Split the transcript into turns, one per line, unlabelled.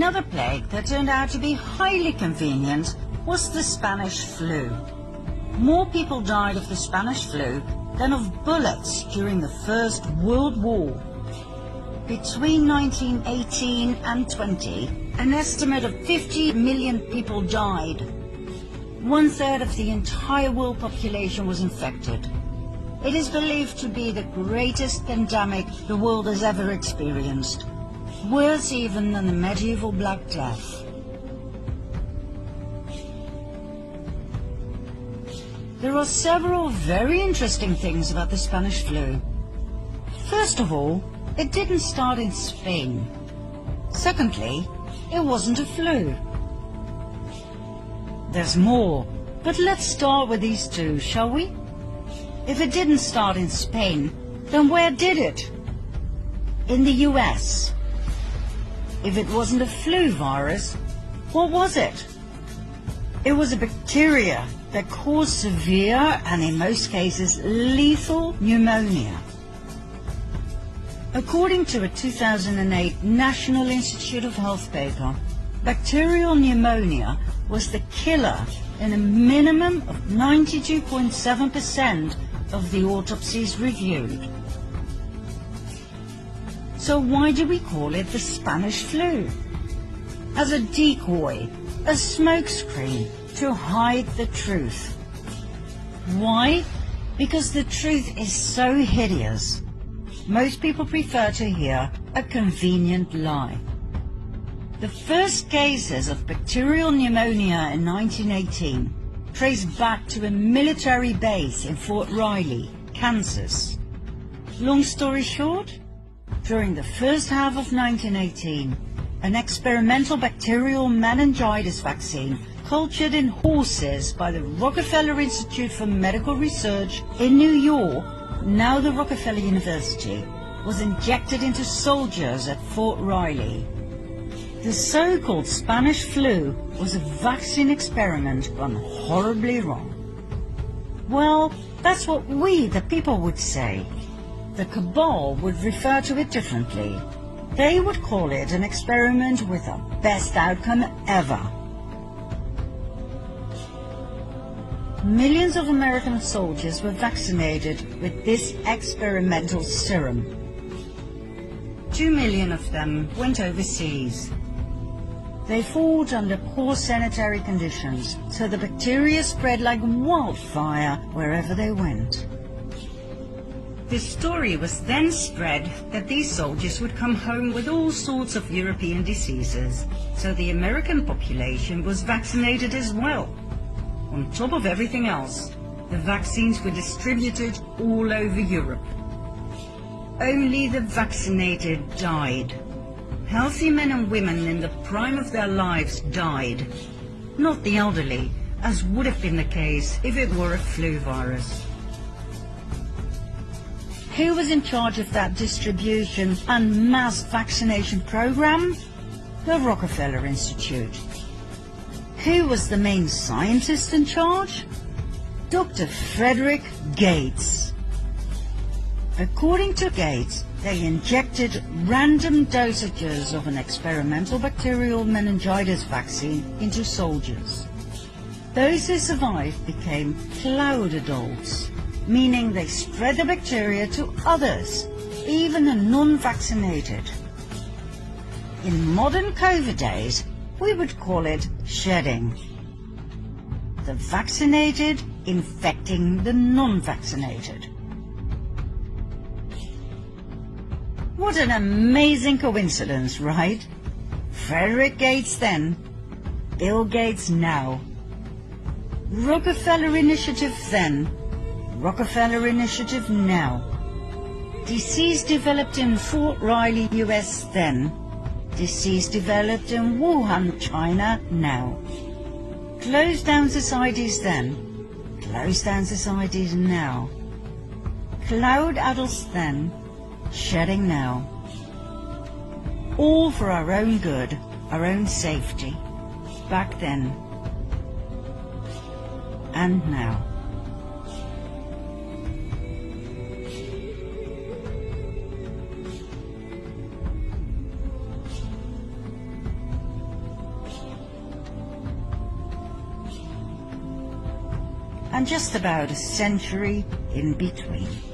Another plague that turned out to be highly convenient was the Spanish flu. More people died of the Spanish flu than of bullets during the First World War. Between 1918 and 20, an estimate of 50 million people died. 1/3 of the entire world population was infected. It is believed to be the greatest pandemic the world has ever experienced, worse even than the medieval Black Death. There are several very interesting things about the Spanish flu. First of all, it didn't start in Spain. Secondly, it wasn't a flu. There's more, but let's start with these two, shall we? If it didn't start in Spain, then where did it? In the US. If it wasn't a flu virus, what was it? It was a bacteria that caused severe and in most cases lethal pneumonia. According to a 2008 National Institute of Health paper, bacterial pneumonia was the killer in a minimum of 92.7% of the autopsies reviewed. So why do we call it the Spanish flu? As a decoy, a smokescreen to hide the truth. Why? Because the truth is so hideous. Most people prefer to hear a convenient lie. The first cases of bacterial pneumonia in 1918 trace back to a military base in Fort Riley, Kansas. Long story short, during the first half of 1918, an experimental bacterial meningitis vaccine cultured in horses by the Rockefeller Institute for Medical Research in New York, now the Rockefeller University, was injected into soldiers at Fort Riley. The so-called Spanish flu was a vaccine experiment gone horribly wrong. Well, that's what we, the people, would say. The cabal would refer to it differently. They would call it an experiment with the best outcome ever. Millions of American soldiers were vaccinated with this experimental serum. 2 million of them went overseas. They fought under poor sanitary conditions, so the bacteria spread like wildfire wherever they went. The story was then spread that these soldiers would come home with all sorts of European diseases, so the American population was vaccinated as well. On top of everything else, the vaccines were distributed all over Europe. Only the vaccinated died. Healthy men and women in the prime of their lives died, not the elderly, as would have been the case if it were a flu virus. Who was in charge of that distribution and mass vaccination program? The Rockefeller Institute. Who was the main scientist in charge? Dr. Frederick Gates. According to Gates, they injected random dosages of an experimental bacterial meningitis vaccine into soldiers. Those who survived became cloud adults, meaning they spread the bacteria to others, even the non-vaccinated. In modern COVID days, we would call it shedding. The vaccinated infecting the non-vaccinated. What an amazing coincidence, right? Frederick Gates then, Bill Gates now. Rockefeller Initiative then, Rockefeller Initiative now. Disease developed in Fort Riley, US then. Disease developed in Wuhan, China now. Closed down societies then. Closed down societies now. Cloud adults then. Shedding now. All for our own good, our own safety. Back then. And now. and just about a century in between.